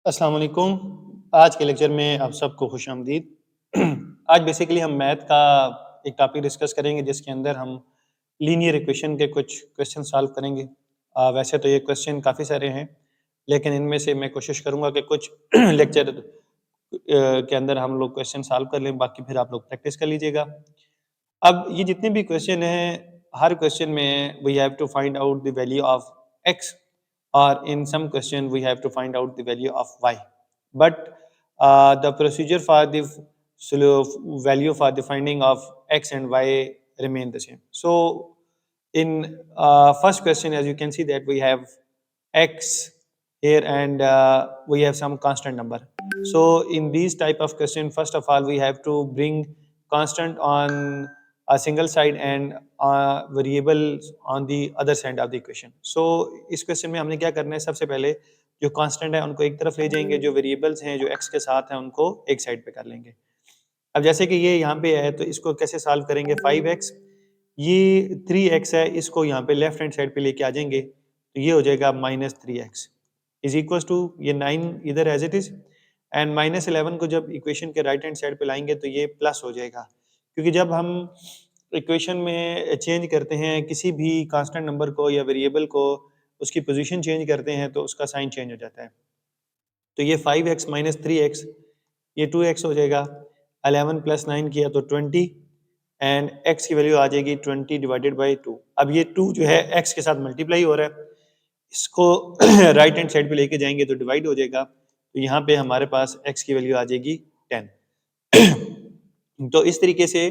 अस्सलाम वालेकुम। आज के लेक्चर में आप सबको खुशामदीद। आज बेसिकली हम मैथ का एक टॉपिक डिस्कस करेंगे जिसके अंदर हम लीनियर इक्वेशन के कुछ क्वेश्चन सॉल्व करेंगे। वैसे तो ये क्वेश्चन काफ़ी सारे हैं, लेकिन इनमें से मैं कोशिश करूँगा कि कुछ लेक्चर के अंदर हम लोग क्वेश्चन सॉल्व कर लें, बाकी फिर आप लोग प्रैक्टिस कर लीजिएगा। अब ये जितने भी क्वेश्चन हैं, हर क्वेश्चन में we have to find out the value of x or in some question we have to find out the value of y, but the procedure for the value for the finding of x and y remain the same. So in first question, as you can see that we have x here and we have some constant number. So in these type of question, first of all we have to bring constant on a single side and variable on the other side of the equation. So इस question में हमने क्या करना है, सबसे पहले जो constant है उनको एक तरफ ले जाएंगे, जो वेरिएबल्स हैं जो x के साथ हैं उनको एक साइड पे कर लेंगे। अब जैसे कि ये यहाँ पे है तो इसको कैसे सॉल्व करेंगे, 5x, ये 3x है, इसको यहाँ पे लेफ्ट हैंड साइड पे लेके आ जाएंगे तो ये हो जाएगा -3x इज इक्वल टू ये 9 इधर एज इट इज एंड -11 को जब इक्वेशन के राइट हैंड साइड पे लाएंगे तो ये प्लस हो जाएगा, क्योंकि जब हम इक्वेशन में चेंज करते हैं किसी भी कांस्टेंट नंबर को या वेरिएबल को, उसकी पोजीशन चेंज करते हैं तो उसका साइन चेंज हो जाता है। तो ये 5x माइनस 3x, ये 2x हो जाएगा, 11 प्लस 9 किया तो 20 एंड x की वैल्यू आ जाएगी 20 डिवाइडेड बाई 2। अब ये 2 जो है x के साथ मल्टीप्लाई हो रहा है, इसको राइट हैंड साइड पे लेके जाएंगे तो डिवाइड हो जाएगा, तो यहाँ पे हमारे पास x की वैल्यू आ जाएगी 10। तो इस तरीके से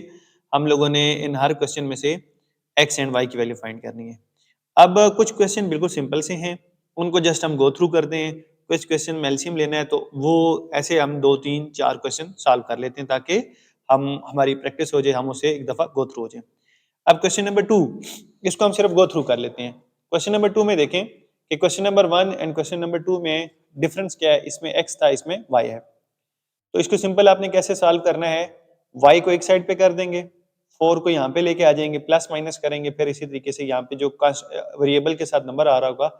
हम लोगों ने इन हर क्वेश्चन में से x एंड y की वैल्यू फाइंड करनी है। अब कुछ क्वेश्चन बिल्कुल सिंपल से हैं, उनको जस्ट हम गो थ्रू करते हैं। कुछ क्वेश्चन में एलसीएम लेना है तो वो ऐसे हम 2 3 4 क्वेश्चन सॉल्व कर लेते हैं ताकि हम हमारी प्रैक्टिस हो जाए, हम उसे एक दफ़ा गो थ्रू हो जाए। अब क्वेश्चन नंबर 2, इसको हम सिर्फ गो थ्रू कर लेते हैं। क्वेश्चन नंबर 2 में देखें कि question number 1 and question number 2 में डिफरेंस क्या है, इसमें x था, इसमें y है। तो इसको सिंपल आपने कैसे सॉल्व करना है, y को एक साइड पे कर देंगे, 4 को यहाँ पे लेके आ जाएंगे, प्लस माइनस करेंगे, फिर इसी तरीके से यहाँ पे जो वेरिएबल के साथ नंबर आ रहा होगा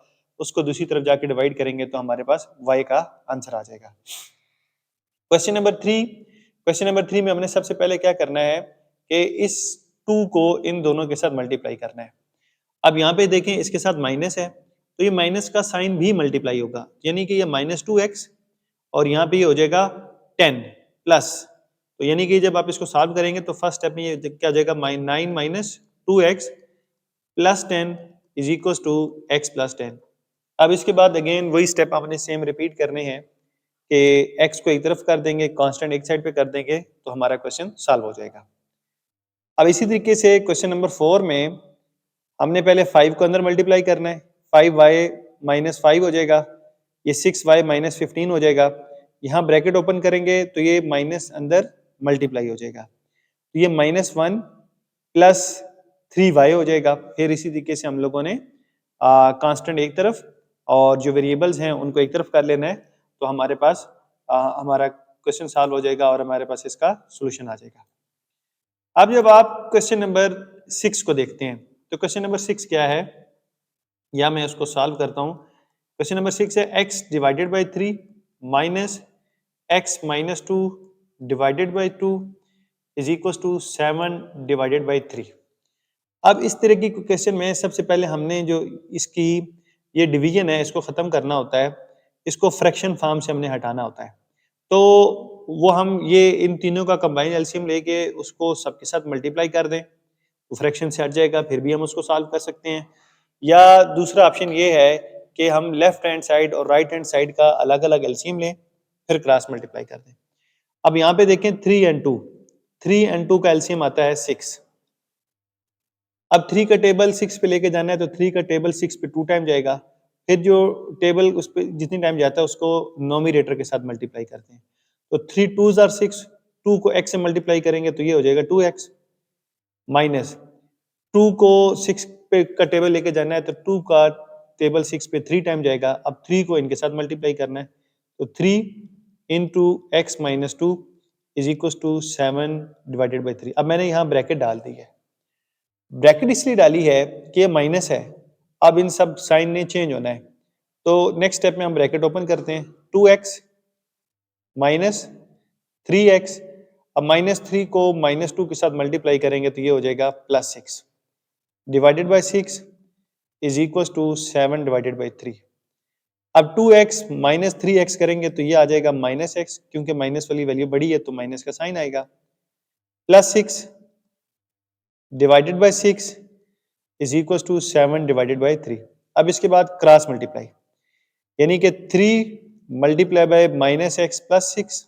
उसको दूसरी तरफ जाके डिवाइड करेंगे तो हमारे पास y का आंसर आ जाएगा। क्वेश्चन नंबर 3, क्वेश्चन नंबर 3 में हमने सबसे पहले क्या करना है कि इस 2 को इन दोनों के साथ मल्टीप्लाई करना है। अब यहाँ पे देखें इसके साथ माइनस है तो ये माइनस का साइन भी मल्टीप्लाई होगा, यानी कि ये -2x और यहाँ पे ये हो जाएगा 10 प्लस, तो यानी कि जब आप इसको सॉल्व करेंगे तो फर्स्ट स्टेप में ये क्या हो जाएगा, 9 minus 2x plus 10 is equal to x plus 10। अब इसके बाद अगेन वही स्टेप आपने सेम रिपीट करने हैं कि x को एक तरफ कर देंगे, कांस्टेंट एक साइड पे कर देंगे तो हमारा क्वेश्चन सॉल्व हो जाएगा। अब इसी तरीके से क्वेश्चन नंबर 4 में हमने पहले 5 को अंदर मल्टीप्लाई करना है, 5y माइनस 5 हो जाएगा, ये 6y माइनस 15 हो जाएगा, यहाँ ब्रैकेट ओपन करेंगे तो ये माइनस अंदर मल्टीप्लाई हो जाएगा, तो ये -1 प्लस 3y हो जाएगा। फिर इसी तरीके से हम लोगों ने कांस्टेंट एक तरफ और जो वेरिएबल्स हैं उनको एक तरफ कर लेना है, तो हमारे पास हमारा क्वेश्चन सॉल्व हो जाएगा और हमारे पास इसका सोल्यूशन आ जाएगा। अब जब आप क्वेश्चन नंबर 6 को देखते हैं तो क्वेश्चन नंबर 6 क्या है, या मैं उसको सॉल्व करता हूँ। क्वेश्चन नंबर 6 है x divided by 3 minus x minus 2 divided by 2 is equal to 7 divided by 3। अब इस तरह की क्वेश्चन में सबसे पहले हमने जो इसकी ये डिवीजन है इसको ख़त्म करना होता है, इसको फ्रैक्शन फॉर्म से हमने हटाना होता है। तो वो हम ये इन तीनों का कंबाइन एलसीएम लेके उसको सबके साथ मल्टीप्लाई कर दें तो फ्रैक्शन से हट जाएगा, फिर भी हम उसको सॉल्व कर सकते हैं। या दूसरा ऑप्शन ये है कि हम लेफ्ट हैंड साइड और राइट हैंड साइड का अलग अलग एलसीएम लें, फिर क्रॉस मल्टीप्लाई कर दें। अब यहाँ पे देखें 3 and 2, 3 and 2 का एलसीएम आता है 6। अब 3 का टेबल 6 पे लेके जाना है तो 3 का टेबल 6 पे 2 टाइम जाएगा, फिर जो टेबल उस पे जितनी टाइम जाता है उसको नोमिनेटर के साथ मल्टीप्लाई करते हैं, तो 3 2s are 6, 2 को x से मल्टीप्लाई करेंगे तो ये हो जाएगा 2x माइनस 2 को 6 पे का टेबल लेके जाना है तो 2 का टेबल 6 पे 3 टाइम जाएगा, अब 3 को इनके साथ मल्टीप्लाई करना है तो 3 into x minus 2 is equal to 7 divided by 3। अब मैंने यहाँ ब्रैकेट डाल दी है, ब्रैकेट इसलिए डाली है कि ये माइनस है, अब इन सब साइन ने चेंज होना है, तो नेक्स्ट स्टेप में हम ब्रैकेट ओपन करते हैं, 2x माइनस 3x। अब -3 को -2 के साथ मल्टीप्लाई करेंगे तो ये हो जाएगा +6 divided by 6 is equal to 7 divided by 3। अब 2x माइनस 3x करेंगे तो ये आ जाएगा -x, क्योंकि माइनस वाली वैल्यू बड़ी है तो माइनस का साइन आएगा, +6 divided by 6 is equal to 7 divided by 3। अब इसके बाद क्रॉस मल्टीप्लाई, यानी कि 3 multiply by -x plus 6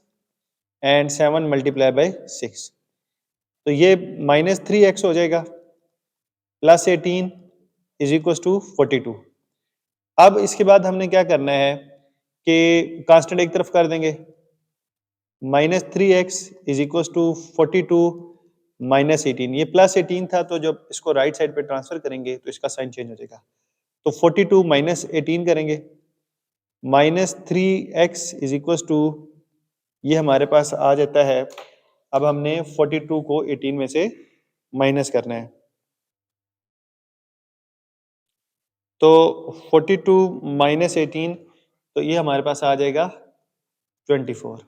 and 7 multiply by 6, तो ये -3x हो जाएगा प्लस 18 इज इक्वल टू 42। अब इसके बाद हमने क्या करना है कि कांस्टेंट एक तरफ कर देंगे, -3x इज इक्वल टू 42 -18, ये +18 था तो जब इसको राइट साइड पे ट्रांसफर करेंगे तो इसका साइन चेंज हो जाएगा, तो 42 -18 करेंगे, -3x इज इक्वल टू ये हमारे पास आ जाता है। अब हमने 42 को 18 में से माइनस करना है, तो 42 -18 तो ये हमारे पास आ जाएगा 24।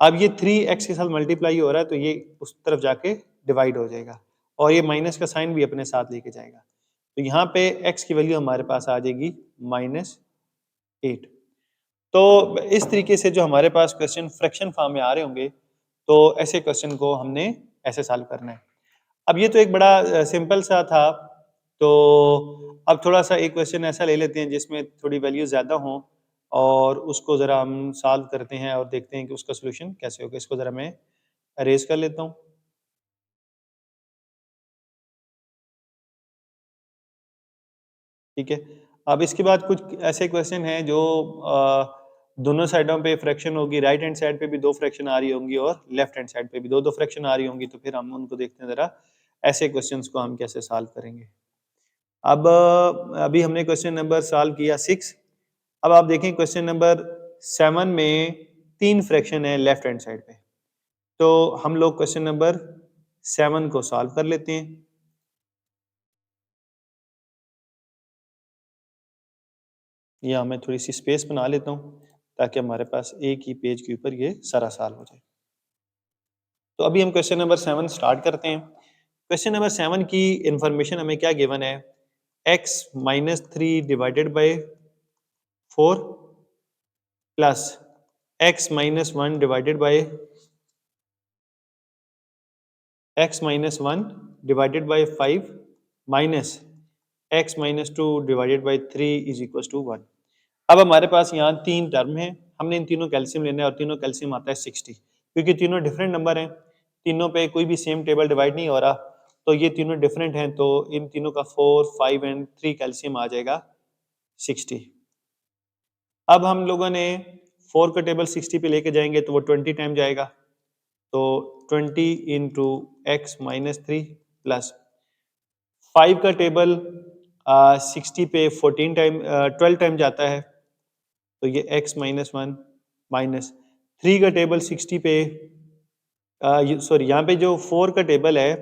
अब ये 3x के साथ मल्टीप्लाई हो रहा है तो ये उस तरफ जाके डिवाइड हो जाएगा और ये माइनस का साइन भी अपने साथ लेके जाएगा, तो यहाँ पे x की वैल्यू हमारे पास आ जाएगी -8। तो इस तरीके से जो हमारे पास क्वेश्चन फ्रैक्शन फॉर्म में आ रहे होंगे तो ऐसे क्वेश्चन को हमने ऐसे सॉल्व करना है। अब ये तो एक बड़ा सिंपल सा था, तो अब थोड़ा सा एक क्वेश्चन ऐसा ले लेते हैं जिसमें थोड़ी वैल्यू ज़्यादा हो और उसको ज़रा हम सॉल्व करते हैं और देखते हैं कि उसका सोल्यूशन कैसे होगा। इसको ज़रा मैं अरेज कर लेता हूँ। ठीक है, अब इसके बाद कुछ ऐसे क्वेश्चन हैं जो दोनों साइडों पे फ्रैक्शन होगी, राइट हैंड साइड पे भी 2 फ्रैक्शन आ रही होंगी और लेफ्ट हैंड साइड पे भी 2-2 फ्रैक्शन आ रही होंगी, तो फिर हम उनको देखते हैं ज़रा ऐसे क्वेश्चंस को हम कैसे सॉल्व करेंगे। अब अभी हमने क्वेश्चन नंबर सॉल्व किया 6। अब आप देखें क्वेश्चन नंबर 7 में 3 फ्रैक्शन है लेफ्ट हैंड साइड पे, तो हम लोग क्वेश्चन नंबर 7 को सॉल्व कर लेते हैं। यहाँ मैं थोड़ी सी स्पेस बना लेता हूँ ताकि हमारे पास एक ही पेज के ऊपर ये सारा सॉल्व हो जाए। तो अभी हम क्वेश्चन नंबर 7 स्टार्ट करते हैं। क्वेश्चन नंबर 7 की इंफॉर्मेशन हमें क्या गिवन है, x -3 divided by 4 plus x -1 divided by x-1 divided by 5 minus x-2 divided by 3 is equal to 1। अब हमारे पास यहाँ 3 टर्म है, हमने इन तीनों कैल्शियम लेना है और तीनों कैल्शियम आता है 60, क्योंकि तीनों डिफरेंट नंबर हैं, तीनों पे कोई भी सेम टेबल डिवाइड नहीं हो रहा, तो ये तीनों डिफरेंट हैं, तो इन तीनों का 4, 5 एंड 3 कैल्शियम आ जाएगा 60। अब हम लोगों ने 4 का टेबल 60 पे लेके जाएंगे तो वो 20 टाइम जाएगा, तो 20 इंटू एक्स -3 प्लस 5 का टेबल 60 पे 14 टाइम 12 टाइम जाता है, तो ये x-1 माइनस 3 का टेबल 60 पे सॉरी यहाँ पे जो 4 का टेबल है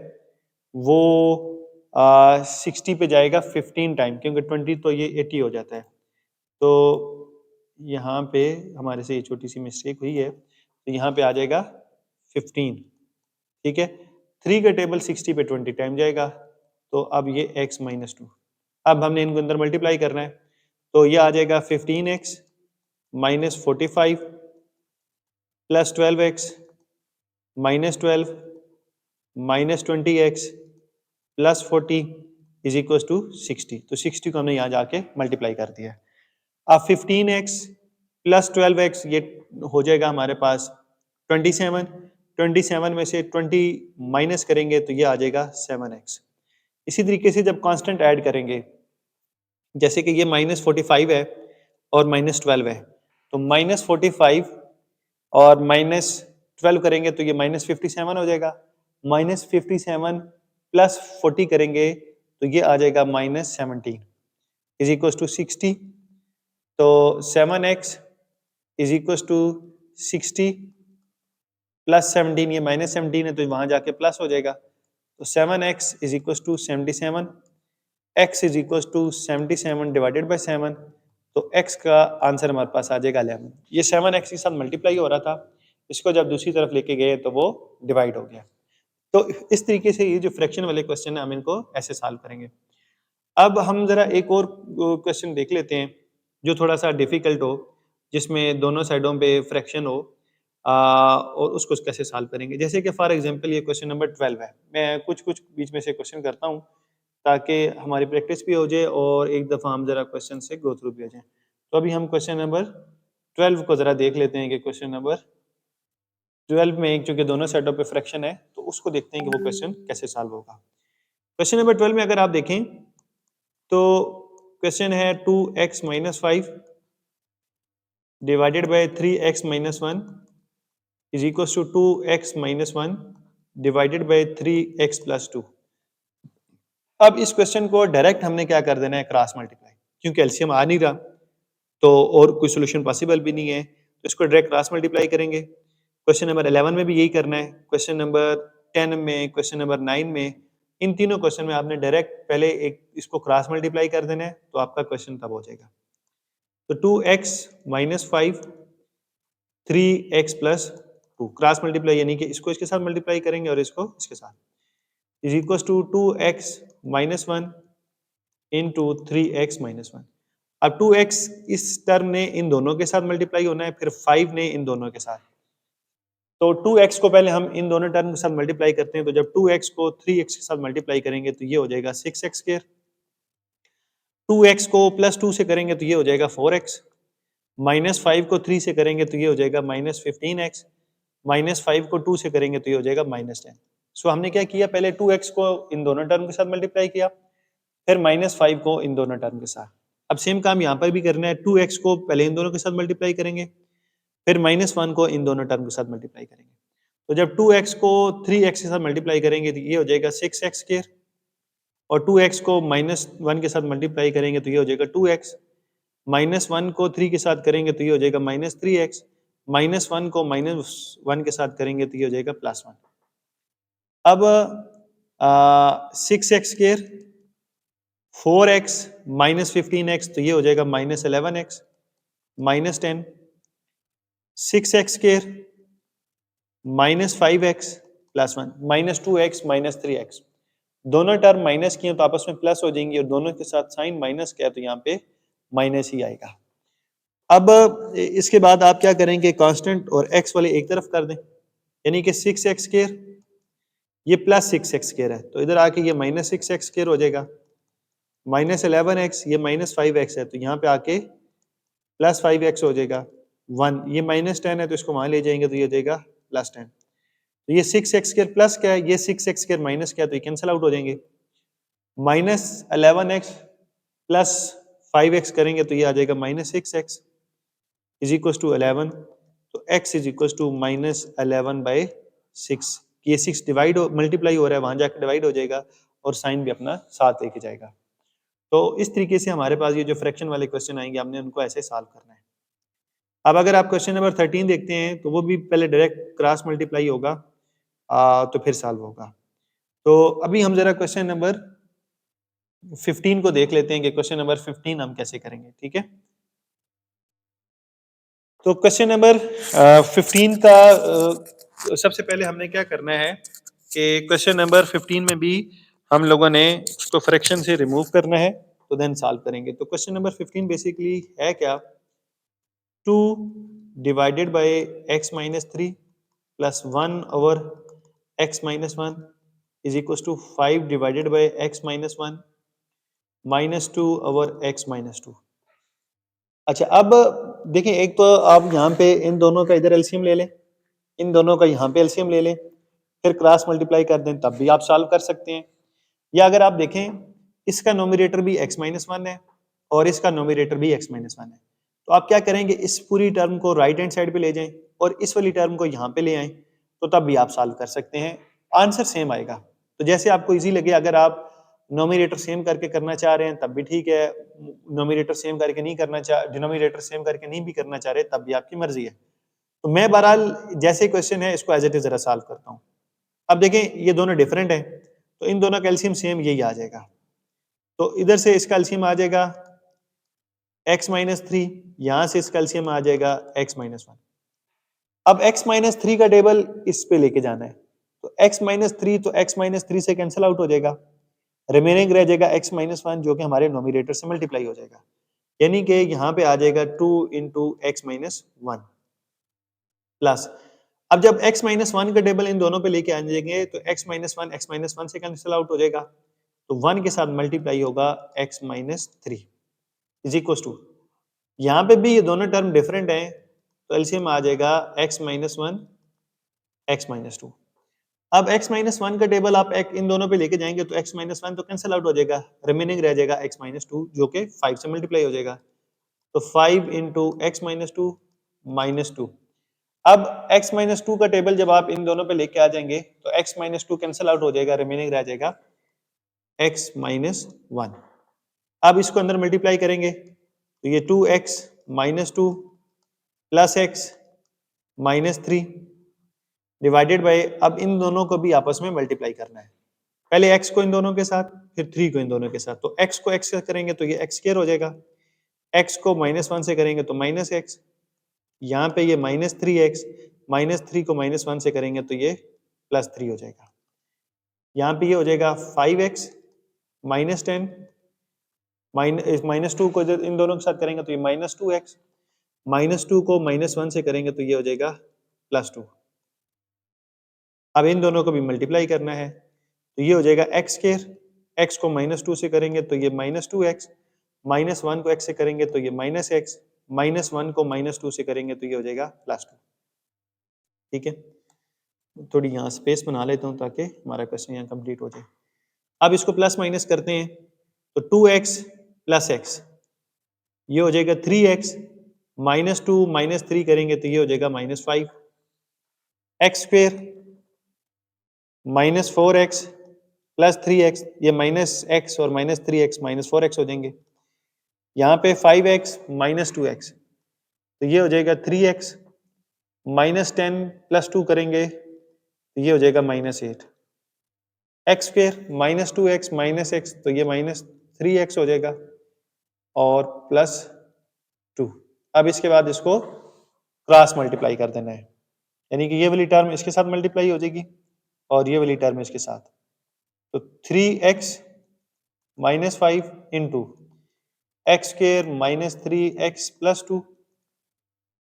वो 60 पे जाएगा 15 टाइम, क्योंकि 20 तो ये 80 हो जाता है, तो यहाँ पे हमारे से ये छोटी सी मिस्टेक हुई है, तो यहाँ पे आ जाएगा 15। ठीक है, 3 का टेबल 60 पे 20 टाइम जाएगा, तो अब ये x-2, अब हमने इनको अंदर मल्टीप्लाई करना है, तो ये आ जाएगा 15x -45 plus 12x -12 -20x plus 40 is equal to 60, तो 60 को हमने यहाँ जाके मल्टीप्लाई कर दिया है। अब 15x प्लस 12x ये हो जाएगा हमारे पास 27, 27 में से 20 माइनस करेंगे तो ये आ जाएगा 7x। इसी तरीके से जब कांस्टेंट ऐड करेंगे, जैसे कि ये -45 है और -12 है, तो -45 और -12 करेंगे तो ये -57 हो जाएगा, -57 प्लस 40 करेंगे तो ये आ जाएगा -17 इज इक्वल टू 60, तो 7x is equal to 60 plus 17, ये -17 है तो वहां जाके प्लस हो जाएगा, तो 7x is equal to 77, x is equal to 77 divided by 7, तो x का आंसर हमारे पास आ जाएगा 11। ये 7x के साथ मल्टीप्लाई हो रहा था, इसको जब दूसरी तरफ लेके गए तो वो डिवाइड हो गया। तो इस तरीके से ये जो फ्रैक्शन वाले क्वेश्चन है हम इनको ऐसे सॉल्व करेंगे। अब हम जरा एक और क्वेश्चन देख लेते हैं जो थोड़ा सा डिफिकल्ट हो, जिसमें दोनों साइडों पे फ्रैक्शन हो, और उसको कैसे सॉल्व करेंगे। जैसे कि फॉर एग्जांपल ये क्वेश्चन नंबर 12 है। मैं कुछ कुछ बीच में से क्वेश्चन करता हूँ ताकि हमारी प्रैक्टिस भी हो जाए और एक दफ़ा हम जरा क्वेश्चन से गो थ्रू भी हो जाए। तो अभी हम क्वेश्चन नंबर 12 को जरा देख लेते हैं कि क्वेश्चन नंबर 12 में चूंकि दोनों साइडों पे फ्रैक्शन है तो उसको देखते हैं कि वो क्वेश्चन कैसे सॉल्व होगा। क्वेश्चन नंबर 12 में अगर आप देखें तो क्वेश्चन है 2x minus 5 divided by 3x minus 1 is equal to 2x minus 1 divided by 3x plus 2। अब इस क्वेश्चन को डायरेक्ट हमने क्या कर देना है, क्रॉस मल्टीप्लाई, क्योंकि एलसीएम आ नहीं रहा तो और कोई सोल्यूशन पॉसिबल भी नहीं है, तो इसको डायरेक्ट क्रॉस मल्टीप्लाई करेंगे। क्वेश्चन नंबर 11 में भी यही करना है, क्वेश्चन नंबर 10 में, क्वेश्चन नंबर 9 में, इन तीनों क्वेश्चन में आपने डायरेक्ट पहले एक इसको क्रॉस मल्टीप्लाई कर देना है, तो आपका क्वेश्चन तब हो जाएगा। तो 2x minus 5 3x plus 2 cross multiply, यानी कि इसको इसके साथ मल्टीप्लाई करेंगे और इसको इसके साथ, is equal to 2x minus 1 into 3x minus 1। अब 2x इस टर्म ने इन दोनों के साथ मल्टीप्लाई होना है, फिर 5 ने इन दोनों के साथ। तो 2x को पहले हम इन दोनों टर्म के साथ मल्टीप्लाई करते हैं, तो जब 2x को 3x के साथ मल्टीप्लाई करेंगे तो ये हो जाएगा 6x स्क्वायर। 2x को प्लस 2 से करेंगे तो ये हो जाएगा 4x। माइनस 5 को 3 से करेंगे तो ये हो जाएगा माइनस 15x। माइनस 5 को 2 से करेंगे तो ये हो जाएगा माइनस 10। सो हमने क्या किया, पहले 2x को इन दोनों टर्म के साथ मल्टीप्लाई किया, फिर माइनस 5 को इन दोनों टर्म के साथ। अब सेम काम यहाँ पर भी करना है, 2x को पहले इन दोनों के साथ मल्टीप्लाई करेंगे, फिर माइनस 1 को इन दोनों टर्म के साथ मल्टीप्लाई करेंगे। तो जब 2x को 3x के साथ मल्टीप्लाई करेंगे तो ये हो जाएगा 6x स्क्वायर, और 2x को माइनस 1 के साथ मल्टीप्लाई करेंगे तो ये हो जाएगा 2x। माइनस 1 को 3 के साथ करेंगे तो ये हो जाएगा माइनस 3x। माइनस 1 को माइनस 1 के साथ करेंगे तो ये हो जाएगा प्लस 1। अब 6x square, 4x minus 15x तो ये हो जाएगा minus 11x, minus 10। 6x square minus 5x plus 1, minus 2x minus 3x। दोनों टर्म माइनस किए तो आपस में प्लस हो जाएंगी, और दोनों के साथ साइन माइनस किया तो यहाँ पे माइनस ही आएगा। अब इसके बाद आप क्या करेंगे, कांस्टेंट और x वाले एक तरफ कर दें, यानी कि 6x स्क्वायर ये प्लस 6x स्क्वायर है, तो इधर आके ये माइनस 6x स्क्वायर हो जाएगा। माइनस 11x ये माइनस 5x है, तो यहाँ पे आके प्लस 5x हो जाएगा। 1 ये माइनस 10 है तो इसको वहां ले जाएंगे तो ये हो जाएगा प्लस 10। तो ये 6x स्क्वायर प्लस क्या है, ये 6x स्क्वायर माइनस क्या है, तो ये कैंसिल आउट हो जाएंगे। माइनस 11x प्लस 5x करेंगे तो ये आ जाएगा minus 6x is equal to 11। तो x is equal to minus 11 by 6। ये 6 डिवाइड हो मल्टीप्लाई हो रहा है, वहां जाकर डिवाइड हो जाएगा और साइन भी अपना साथ लेके जाएगा। तो इस तरीके से हमारे पास ये जो फ्रैक्शन वाले क्वेश्चन आएंगे हमने उनको ऐसे सॉल्व करना है। अब अगर आप क्वेश्चन नंबर 13 देखते हैं तो वो भी पहले डायरेक्ट क्रॉस मल्टीप्लाई होगा, तो फिर सॉल्व होगा। तो अभी हम जरा क्वेश्चन नंबर 15 को देख लेते हैं कि क्वेश्चन नंबर 15 हम कैसे करेंगे, ठीक है। तो क्वेश्चन नंबर 15 का सबसे पहले हमने क्या करना है कि क्वेश्चन नंबर 15 में भी हम लोगों ने उसको फ्रैक्शन से रिमूव करना है, तो देन सॉल्व करेंगे। तो क्वेश्चन नंबर 15 बेसिकली है क्या, 2 divided by x minus 3 plus 1 over x minus 1 is equal to 5 divided by x minus 1 minus 2 over x minus 2। अच्छा, अब देखिए, एक तो आप यहाँ पे इन दोनों का इधर एलसीएम ले लें, इन दोनों का यहाँ पे एलसीएम ले लें, फिर क्रॉस मल्टीप्लाई कर दें, तब भी आप सॉल्व कर सकते हैं। या अगर आप देखें इसका नोमिनेटर भी x माइनस 1 है और इसका नोमिनेटर भी x माइनस 1 है, तो आप क्या करेंगे, इस पूरी टर्म को राइट हैंड साइड पे ले जाएं और इस वाली टर्म को यहाँ पे ले आएं, तो तब भी आप सॉल्व कर सकते हैं, आंसर सेम आएगा। तो जैसे आपको इजी लगे, अगर आप नोमिनेटर सेम करके करना चाह रहे हैं तब भी ठीक है, नोमिनेटर सेम करके नहीं करना चाह डिनोमिनेटर सेम करके नहीं भी करना चाह रहे तब भी आपकी मर्जी है। तो मैं बहरहाल जैसे क्वेश्चन है इसको एज इट इज जरा सॉल्व करता हूँ। अब देखें ये दोनों डिफरेंट है, तो इन दोनों का एलसीएम सेम यही आ जाएगा। तो इधर से इसका एलसीएम आ जाएगा x माइनस थ्री, यहां से इसका एलसीएम आ जाएगा x माइनस वन। अब x माइनस थ्री का टेबल इस पे लेके जाना है, तो x माइनस थ्री, तो x माइनस थ्री से कैंसिल आउट हो जाएगा, रिमेनिंग रह जाएगा x माइनस वन जो कि हमारे नोमिनेटर से मल्टीप्लाई हो जाएगा, यानी कि यहाँ पे आ जाएगा 2 into x minus one plus, अब जब x माइनस वन का टेबल इन दोनों पे लेके आ जाएंगे तो x माइनस वन से कैंसिल आउट हो जाएगा, तो वन के साथ मल्टीप्लाई होगा x minus three is equal to, यहाँ पे भी ये दोनों टर्म डिफरेंट हैं, तो एलसीएम आ जाएगा x minus one x minus two. अब x माइनस वन का टेबल आप इन दोनों पे लेके जाएंगे तो x माइनस वन तो कैंसिल आउट हो जाएगा, रिमेनिंग रह जाएगा x माइनस टू जो कि 5 से मल्टीप्लाई हो जाएगा, तो 5 into x minus two minus two. अब x माइनस टू का टेबल जब आप इन दोनों पे लेके आ जाएंगे तो x minus two cancel out हो जाएगा, रिमेनिंग रह जाएगा x माइनस वन। अब इसको अंदर मल्टीप्लाई करेंगे तो ये 2x minus two plus x minus three divided by, अब इन दोनों को भी आपस में मल्टीप्लाई करना है, पहले x को इन दोनों के साथ फिर 3 को इन दोनों के साथ, तो x को x से करेंगे तो ये x स्क्वायर हो जाएगा, x को माइनस वन से करेंगे तो माइनस एक्स, यहाँ पे ये minus three x, minus three को माइनस वन से करेंगे तो ये प्लस थ्री हो जाएगा, यहाँ पे ये हो जाएगा 5x minus ten, minus two को इन दोनों के साथ करेंगे तो ये minus two x, minus two को माइनस वन से करेंगे तो ये हो जाएगा प्लस टू। अब इन दोनों को भी मल्टीप्लाई करना है तो ये हो जाएगा एक्स स्क्वायर, एक्स को माइनस टू से करेंगे तो ये minus two x, minus one को एक्स से करेंगे तो ये माइनस एक्स, माइनस वन को माइनस टू से करेंगे तो ये हो जाएगा प्लस टू। ठीक है, थोड़ी यहाँ स्पेस बना लेता हूँ ताकि हमारा क्वेश्चन यहाँ कंप्लीट हो जाए। अब इसको प्लस माइनस करते हैं तो 2x प्लस एक्स, ये हो जाएगा 3x, minus two minus three करेंगे तो ये हो जाएगा minus five, x square minus four x plus three x, ये माइनस एक्स और minus three x minus four x हो जाएंगे, यहाँ पे 5x माइनस टू एक्स, तो ये हो जाएगा 3x, minus ten plus two करेंगे तो ये हो जाएगा minus eight, x square minus two x minus x, तो ये माइनस थ्री एक्स हो जाएगा और प्लस टू। अब इसके बाद इसको क्रॉस मल्टीप्लाई कर देना है, यानी कि ये वाली टर्म इसके साथ मल्टीप्लाई हो जाएगी और ये वाली टर्म इसके साथ, तो 3x minus five into x square minus three x plus two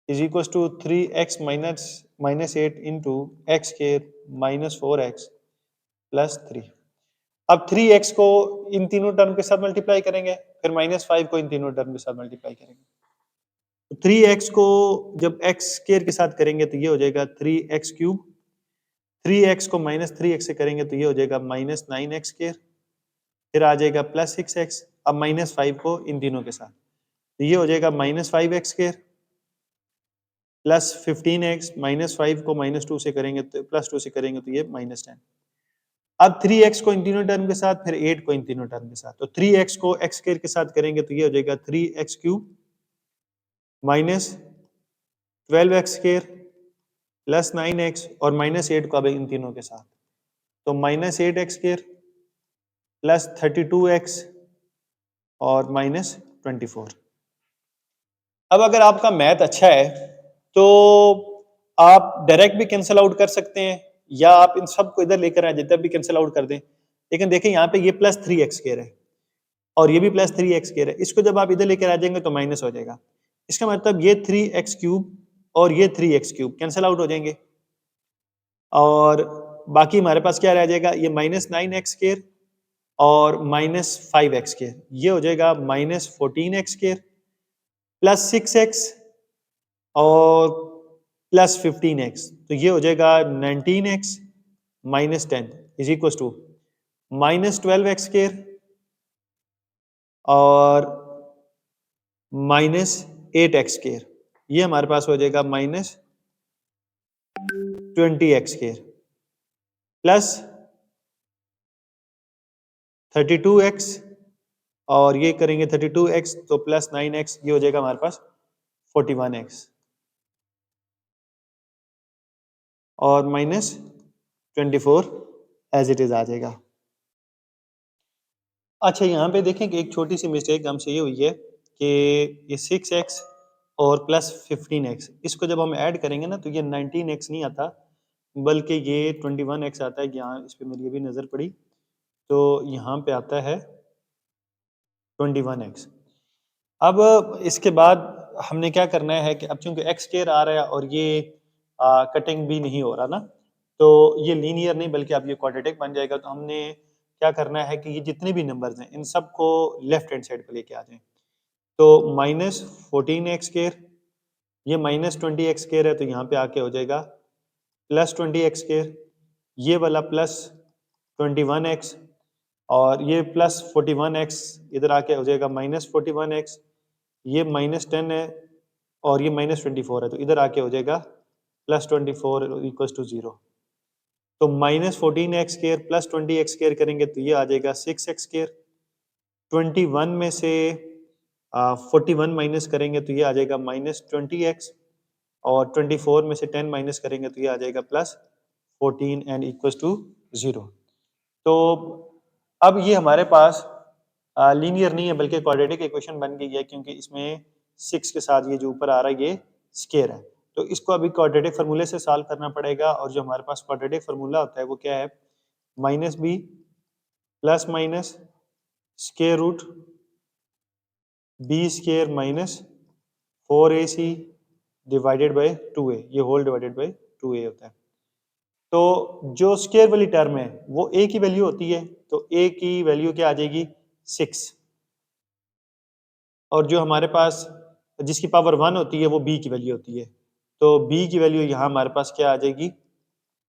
is equal to 3x minus eight into x square minus four x plus three. अब 3x को इन तीनों टर्म के साथ मल्टीप्लाई करेंगे, फिर माइनस फाइव को इन तीनों टर्म के साथ मल्टीप्लाई करेंगे, तो 3x को जब x स्क्वायर के साथ करेंगे तो ये हो जाएगा 3x क्यूब, 3x को माइनस थ्री एक्स से करेंगे तो ये हो जाएगा माइनस नाइन एक्स स्क्वायर, फिर आ जाएगा प्लस सिक्स एक्स, अब माइनस फाइव को इन तीनों के साथ, तो ये हो जाएगा minus five x square plus 15x, minus five को माइनस टू से करेंगे तो प्लस टू से करेंगे तो ये माइनस टेन। अब 3x को इन तीनों टर्म के साथ, फिर 8 को इन तीनों टर्म के साथ, तो 3x को x स्क्वायर के साथ करेंगे तो ये हो जाएगा 3x cube minus 12x square plus 9x और माइनस एट को अब इन तीनों के साथ, तो minus eight x square plus 32x और माइनस 24। अब अगर आपका मैथ अच्छा है तो आप डायरेक्ट भी कैंसिल आउट कर सकते हैं या आप इन सबको इधर लेकर आए जितना भी कैंसिल आउट कर दें, लेकिन देखिए यहाँ पे ये प्लस थ्री एक्स स्क्वायर है और ये भी प्लस थ्री एक्स स्क्वायर है, इसको जब आप इधर लेकर आ जाएंगे तो माइनस हो जाएगा, इसका मतलब ये 3x क्यूब और ये 3x क्यूब कैंसिल आउट हो जाएंगे और बाकी हमारे पास क्या रह जाएगा, ये माइनस नाइन एक्स स्क्वायर और माइनस फाइव एक्स स्क्वायर, ये हो जाएगा minus 14x square plus 6x और प्लस 15x, तो ये हो जाएगा 19x minus ten is equal to minus 12x square और माइनस 8x स्क्वायर, ये हमारे पास हो जाएगा minus 20x square plus 32x और ये करेंगे 32x तो प्लस 9x, ये हो जाएगा हमारे पास 41x और माइनस 24 एज इट इज आ जाएगा। अच्छा यहाँ पे देखें कि एक छोटी सी मिस्टेक हमसे ये हुई है कि ये 6x और प्लस 15x, इसको जब हम ऐड करेंगे ना तो ये 19x नहीं आता, बल्कि ये 21x आता है। यहाँ इस पे मेरी अभी नज़र पड़ी तो यहाँ पे आता है 21x। अब इसके बाद हमने क्या करना है कि अब चूंकि एक्स स्क्वायर आ रहा है और ये कटिंग भी नहीं हो रहा ना, तो ये लीनियर नहीं बल्कि अब ये क्वाड्रेटिक बन जाएगा। तो हमने क्या करना है कि ये जितने भी नंबर्स हैं इन सबको लेफ्ट हैंड साइड पे लेके आ जाएं। तो माइनस 14x स्क्वायर, ये माइनस 20x स्क्वायर है तो यहाँ पे आके हो जाएगा प्लस 20x स्क्वायर, ये वाला प्लस 21x, और ये प्लस 41x इधर आके हो जाएगा माइनस 41x, ये माइनस 10 है और ये माइनस 24 है तो इधर आके हो जाएगा प्लस 24 इक्वल टू 0। तो minus 14x square plus 20x square करेंगे तो ये आ जाएगा 6x स्क्वायर। 21 में से 41 माइनस करेंगे तो ये आ जाएगा माइनस 20x, और 24 में से 10 माइनस करेंगे तो ये आ जाएगा प्लस 14 एंड इक्वल टू 0। तो अब ये हमारे पास लीनियर नहीं है बल्कि क्वाड्रेटिक इक्वेशन बन गई है, क्योंकि इसमें 6 के साथ ये जो ऊपर आ रहा है ये स्क्वायर है। तो इसको अभी क्वाड्रेटिक फार्मूले से सॉल्व करना पड़ेगा, और जो हमारे पास क्वाड्रेटिक फार्मूला होता है वो क्या है, minus b plus minus square root b square minus 4ac divided by 2a, ये होल डिवाइडेड बाय 2a होता है। तो जो स्क्वायर वाली टर्म है वो a की वैल्यू होती है, तो a की वैल्यू क्या आ जाएगी 6, और जो हमारे पास जिसकी पावर 1 होती है वो b की वैल्यू होती है, तो b की वैल्यू यहाँ हमारे पास क्या आ जाएगी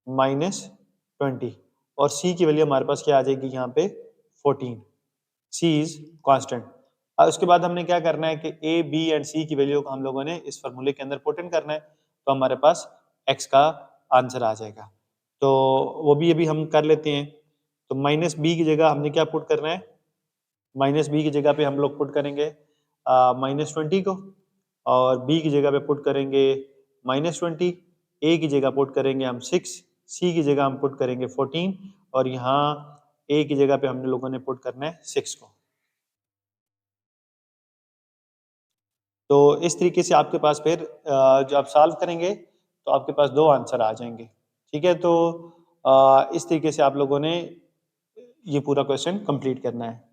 -20, और c की वैल्यू हमारे पास क्या आ जाएगी यहाँ पे 14। c is constant. और उसके बाद हमने क्या करना है कि a, b एंड c की वैल्यू को हम लोगों ने इस फार्मूले के अंदर पुट इन करना है, तो हमारे पास x का आंसर आ जाएगा। तो वो भी अभी हम कर लेते हैं। तो माइनस बी की जगह हमने क्या पुट करना है, माइनस बी की जगह पे हम लोग पुट करेंगे -20 को, और b की जगह पे पुट करेंगे -20, a की जगह पुट करेंगे हम 6, c की जगह हम पुट करेंगे 14, और यहाँ a की जगह पे हमने लोगों ने पुट करना है 6 को। तो इस तरीके से आपके पास फिर जब आप सॉल्व करेंगे तो आपके पास 2 आंसर आ जाएंगे। ठीक है, तो इस तरीके से आप लोगों ने ये पूरा क्वेश्चन कंप्लीट करना है।